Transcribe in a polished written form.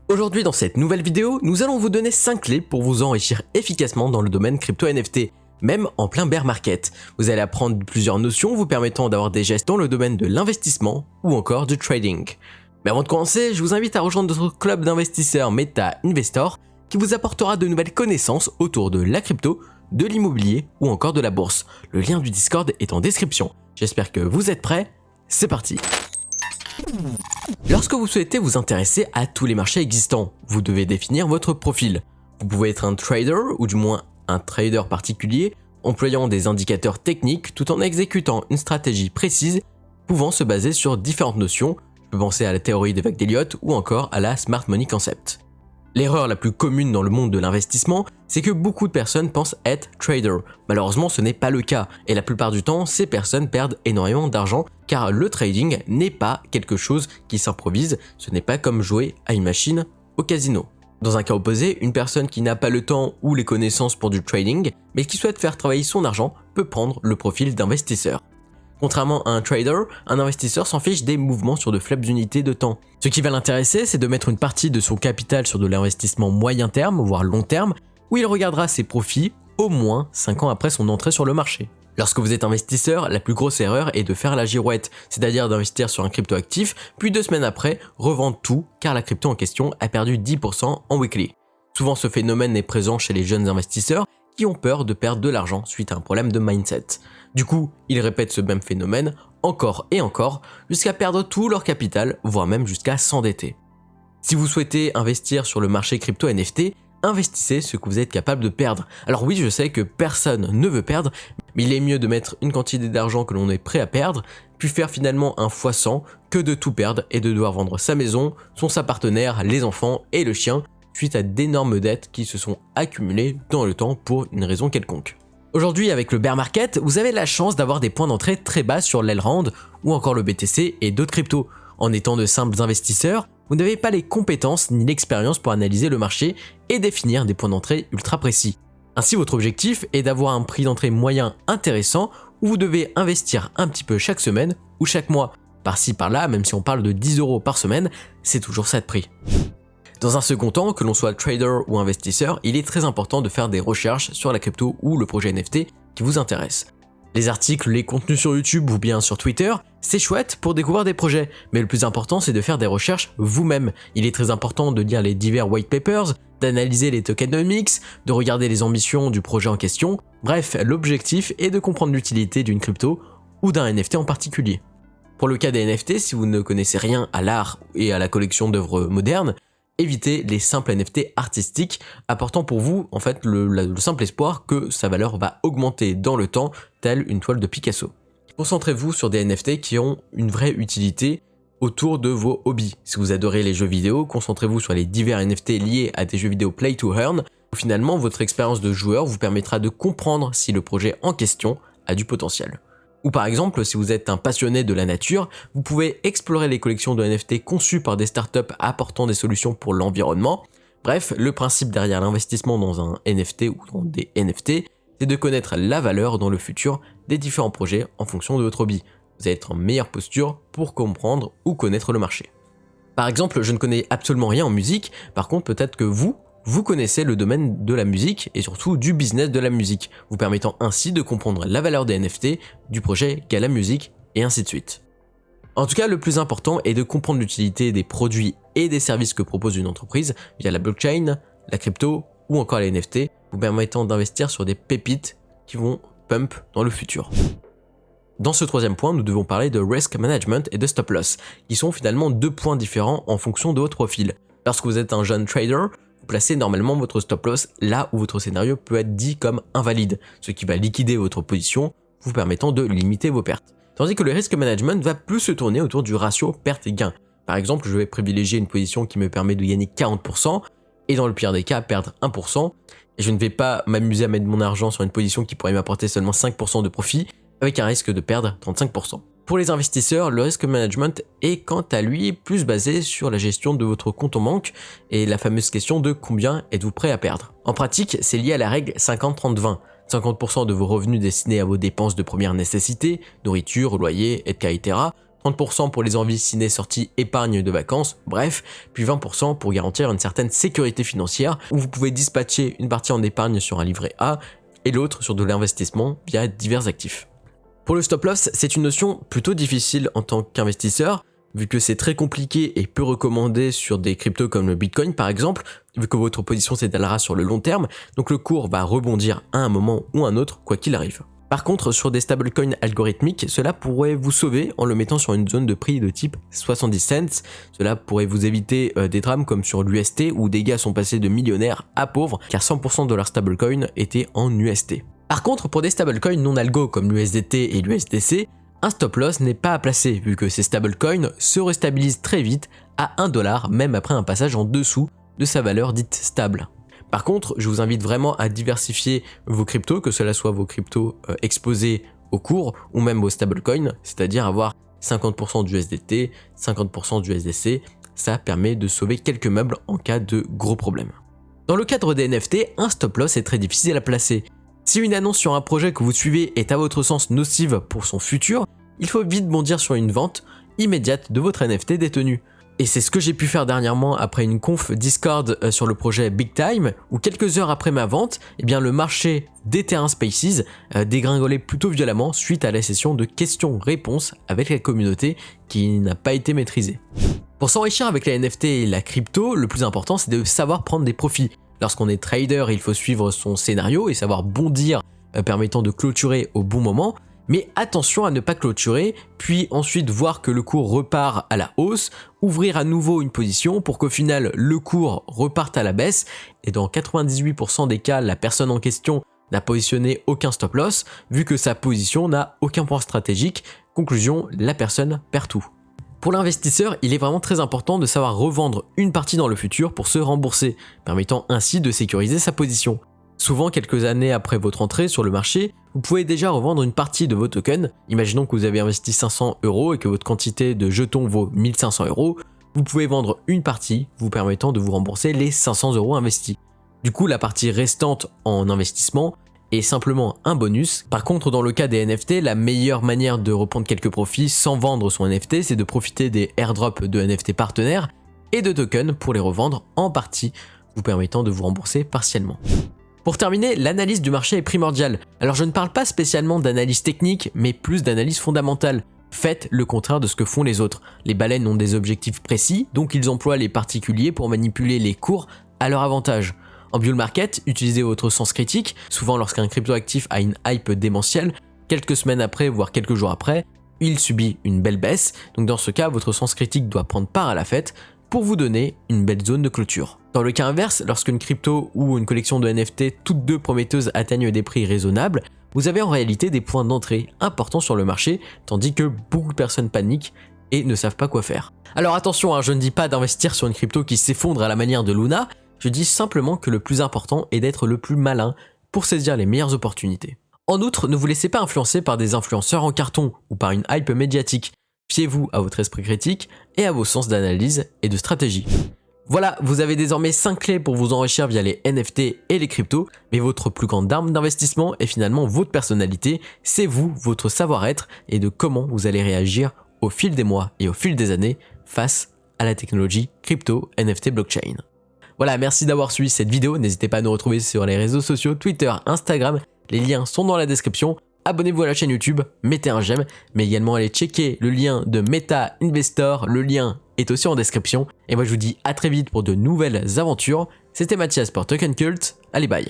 Aujourd'hui dans cette nouvelle vidéo, nous allons vous donner 5 clés pour vous enrichir efficacement dans le domaine crypto NFT, même en plein bear market. Vous allez apprendre plusieurs notions vous permettant d'avoir des gestes dans le domaine de l'investissement ou encore du trading. Mais avant de commencer, je vous invite à rejoindre notre club d'investisseurs Meta Investor qui vous apportera de nouvelles connaissances autour de la crypto, de l'immobilier ou encore de la bourse. Le lien du Discord est en description. J'espère que vous êtes prêts, c'est parti. Lorsque vous souhaitez vous intéresser à tous les marchés existants, vous devez définir votre profil. Vous pouvez être un trader ou du moins un trader particulier, employant des indicateurs techniques tout en exécutant une stratégie précise pouvant se baser sur différentes notions. Je peux penser à la théorie des vagues d'Elliott ou encore à la Smart Money Concept. L'erreur la plus commune dans le monde de l'investissement, c'est que beaucoup de personnes pensent être trader. Malheureusement, ce n'est pas le cas et la plupart du temps, ces personnes perdent énormément d'argent car le trading n'est pas quelque chose qui s'improvise, ce n'est pas comme jouer à une machine au casino. Dans un cas opposé, une personne qui n'a pas le temps ou les connaissances pour du trading, mais qui souhaite faire travailler son argent, peut prendre le profil d'investisseur. Contrairement à un trader, un investisseur s'en fiche des mouvements sur de faibles unités de temps. Ce qui va l'intéresser, c'est de mettre une partie de son capital sur de l'investissement moyen terme, voire long terme, où il regardera ses profits au moins 5 ans après son entrée sur le marché. Lorsque vous êtes investisseur, la plus grosse erreur est de faire la girouette, c'est-à-dire d'investir sur un crypto-actif, puis 2 semaines après, revendre tout car la crypto en question a perdu 10% en weekly. Souvent ce phénomène est présent chez les jeunes investisseurs qui ont peur de perdre de l'argent suite à un problème de mindset. Du coup, ils répètent ce même phénomène encore et encore jusqu'à perdre tout leur capital, voire même jusqu'à s'endetter. Si vous souhaitez investir sur le marché crypto NFT, investissez ce que vous êtes capable de perdre. Alors oui, je sais que personne ne veut perdre, mais il est mieux de mettre une quantité d'argent que l'on est prêt à perdre, puis faire finalement un x100 que de tout perdre et de devoir vendre sa maison, sa partenaire, les enfants et le chien, suite à d'énormes dettes qui se sont accumulées dans le temps pour une raison quelconque. Aujourd'hui, avec le bear market, vous avez la chance d'avoir des points d'entrée très bas sur l'Elrond ou encore le BTC et d'autres cryptos. En étant de simples investisseurs, vous n'avez pas les compétences ni l'expérience pour analyser le marché et définir des points d'entrée ultra précis. Ainsi, votre objectif est d'avoir un prix d'entrée moyen intéressant où vous devez investir un petit peu chaque semaine ou chaque mois. Par-ci par-là, même si on parle de 10 € par semaine, c'est toujours ça de prix. Dans un second temps, que l'on soit trader ou investisseur, il est très important de faire des recherches sur la crypto ou le projet NFT qui vous intéresse. Les articles, les contenus sur YouTube ou bien sur Twitter, c'est chouette pour découvrir des projets, mais le plus important c'est de faire des recherches vous-même. Il est très important de lire les divers white papers, d'analyser les tokenomics, de regarder les ambitions du projet en question. Bref, l'objectif est de comprendre l'utilité d'une crypto ou d'un NFT en particulier. Pour le cas des NFT, si vous ne connaissez rien à l'art et à la collection d'œuvres modernes, évitez les simples NFT artistiques, apportant pour vous en fait le simple espoir que sa valeur va augmenter dans le temps, telle une toile de Picasso. Concentrez-vous sur des NFT qui ont une vraie utilité autour de vos hobbies. Si vous adorez les jeux vidéo, concentrez-vous sur les divers NFT liés à des jeux vidéo play to earn. Finalement, votre expérience de joueur vous permettra de comprendre si le projet en question a du potentiel. Ou par exemple, si vous êtes un passionné de la nature, vous pouvez explorer les collections de NFT conçues par des startups apportant des solutions pour l'environnement. Bref, le principe derrière l'investissement dans un NFT ou dans des NFT, c'est de connaître la valeur dans le futur des différents projets en fonction de votre hobby. Vous allez être en meilleure posture pour comprendre ou connaître le marché. Par exemple, je ne connais absolument rien en musique, par contre peut-être que vous connaissez le domaine de la musique et surtout du business de la musique, vous permettant ainsi de comprendre la valeur des NFT, du projet Gala Music et ainsi de suite. En tout cas, le plus important est de comprendre l'utilité des produits et des services que propose une entreprise via la blockchain, la crypto ou encore les NFT, vous permettant d'investir sur des pépites qui vont pump dans le futur. Dans ce troisième point, nous devons parler de risk management et de stop loss, qui sont finalement 2 points différents en fonction de votre profil. Lorsque vous êtes un jeune trader, vous placez normalement votre stop loss là où votre scénario peut être dit comme invalide, ce qui va liquider votre position, vous permettant de limiter vos pertes. Tandis que le risk management va plus se tourner autour du ratio perte et gain. Par exemple, je vais privilégier une position qui me permet de gagner 40% et dans le pire des cas perdre 1%, et je ne vais pas m'amuser à mettre mon argent sur une position qui pourrait m'apporter seulement 5% de profit avec un risque de perdre 35%. Pour les investisseurs, le risk management est quant à lui plus basé sur la gestion de votre compte en banque et la fameuse question de combien êtes-vous prêt à perdre. En pratique, c'est lié à la règle 50-30-20. 50% de vos revenus destinés à vos dépenses de première nécessité, nourriture, loyer, etc., 30% pour les envies ciné sorties épargne de vacances, bref, puis 20% pour garantir une certaine sécurité financière où vous pouvez dispatcher une partie en épargne sur un livret A et l'autre sur de l'investissement via divers actifs. Pour le stop loss, c'est une notion plutôt difficile en tant qu'investisseur, vu que c'est très compliqué et peu recommandé sur des cryptos comme le Bitcoin par exemple, vu que votre position s'étalera sur le long terme, donc le cours va rebondir à un moment ou un autre, quoi qu'il arrive. Par contre, sur des stablecoins algorithmiques, cela pourrait vous sauver en le mettant sur une zone de prix de type 70 cents. Cela pourrait vous éviter des drames comme sur l'UST où des gars sont passés de millionnaires à pauvres car 100% de leur stablecoin était en UST. Par contre, pour des stablecoins non algo comme l'USDT et l'USDC, un stop loss n'est pas à placer vu que ces stablecoins se restabilisent très vite à 1$ même après un passage en dessous de sa valeur dite stable. Par contre, je vous invite vraiment à diversifier vos cryptos, que cela soit vos cryptos exposés au cours ou même vos stablecoins, c'est-à-dire avoir 50% d'USDT, 50% d'USDC, ça permet de sauver quelques meubles en cas de gros problèmes. Dans le cadre des NFT, un stop loss est très difficile à placer. Si une annonce sur un projet que vous suivez est à votre sens nocive pour son futur, il faut vite bondir sur une vente immédiate de votre NFT détenu. Et c'est ce que j'ai pu faire dernièrement après une conf Discord sur le projet Big Time, où quelques heures après ma vente, eh bien le marché des terrains Spaces dégringolait plutôt violemment suite à la session de questions-réponses avec la communauté qui n'a pas été maîtrisée. Pour s'enrichir avec la NFT et la crypto, le plus important c'est de savoir prendre des profits. Lorsqu'on est trader, il faut suivre son scénario et savoir bondir permettant de clôturer au bon moment. Mais attention à ne pas clôturer, puis ensuite voir que le cours repart à la hausse, ouvrir à nouveau une position pour qu'au final le cours reparte à la baisse, et dans 98% des cas, la personne en question n'a positionné aucun stop loss, vu que sa position n'a aucun point stratégique. Conclusion, la personne perd tout. Pour l'investisseur, il est vraiment très important de savoir revendre une partie dans le futur pour se rembourser, permettant ainsi de sécuriser sa position. Souvent, quelques années après votre entrée sur le marché, vous pouvez déjà revendre une partie de vos tokens. Imaginons que vous avez investi 500 € et que votre quantité de jetons vaut 1500 €. Vous pouvez vendre une partie, vous permettant de vous rembourser les 500 € investis. Du coup, la partie restante en investissement est simplement un bonus. Par contre, dans le cas des NFT, la meilleure manière de reprendre quelques profits sans vendre son NFT, c'est de profiter des airdrops de NFT partenaires et de tokens pour les revendre en partie, vous permettant de vous rembourser partiellement. Pour terminer, l'analyse du marché est primordiale. Alors je ne parle pas spécialement d'analyse technique, mais plus d'analyse fondamentale. Faites le contraire de ce que font les autres. Les baleines ont des objectifs précis, donc ils emploient les particuliers pour manipuler les cours à leur avantage. En bull market, utilisez votre sens critique. Souvent lorsqu'un cryptoactif a une hype démentielle, quelques semaines après, voire quelques jours après, il subit une belle baisse. Donc dans ce cas, votre sens critique doit prendre part à la fête pour vous donner une belle zone de clôture. Dans le cas inverse, lorsqu'une crypto ou une collection de NFT, toutes deux prometteuses, atteignent des prix raisonnables, vous avez en réalité des points d'entrée importants sur le marché, tandis que beaucoup de personnes paniquent et ne savent pas quoi faire. Alors attention, je ne dis pas d'investir sur une crypto qui s'effondre à la manière de Luna, je dis simplement que le plus important est d'être le plus malin pour saisir les meilleures opportunités. En outre, ne vous laissez pas influencer par des influenceurs en carton ou par une hype médiatique. Fiez-vous à votre esprit critique et à vos sens d'analyse et de stratégie. Voilà, vous avez désormais 5 clés pour vous enrichir via les NFT et les cryptos, mais votre plus grande arme d'investissement est finalement votre personnalité, c'est vous, votre savoir-être et de comment vous allez réagir au fil des mois et au fil des années face à la technologie crypto, NFT, blockchain. Voilà, merci d'avoir suivi cette vidéo, n'hésitez pas à nous retrouver sur les réseaux sociaux, Twitter, Instagram, les liens sont dans la description. Abonnez-vous à la chaîne YouTube, mettez un j'aime, mais également allez checker le lien de Meta Investor, le lien est aussi en description. Et moi je vous dis à très vite pour de nouvelles aventures. C'était Mathias pour Token Cult, allez bye.